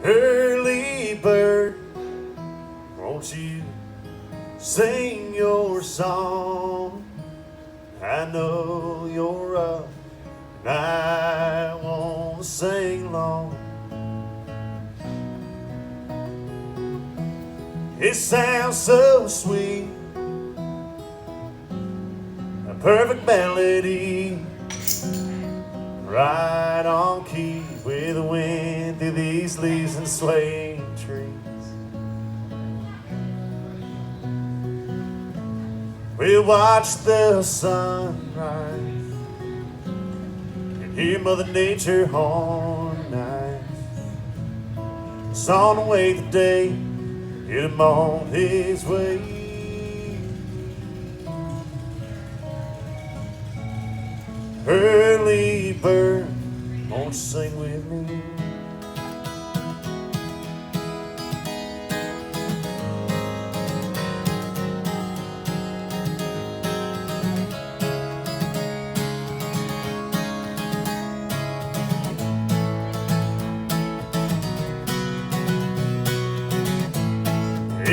Early bird, won't you sing your song? I know you're up, and I won't sing long. It sounds so sweet, a perfect melody, right on key with the wind through these leaves and swaying trees. We'll watch the sunrise and hear Mother Nature harmonize. It's on the way today, get him on his way. Early bird, won't you sing with me?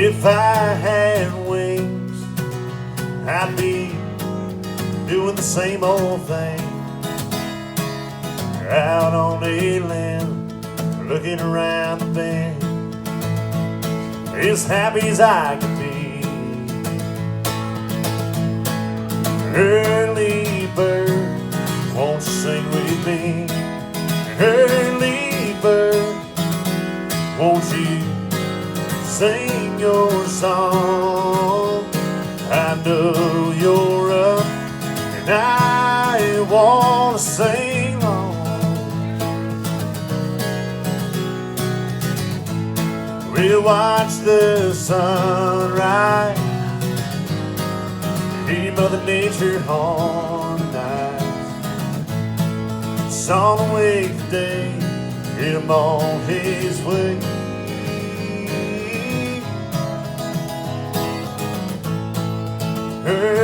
If I had wings, I'd be doing the same old thing, out on a limb, looking around the bend, as happy as I could be. Early bird, won't you sing with me? Early bird, won't you sing your song? I know you're up, and I want to sing long. We'll watch the sunrise, hear Mother Nature harmonize. It's on the way today, get him on his way. Early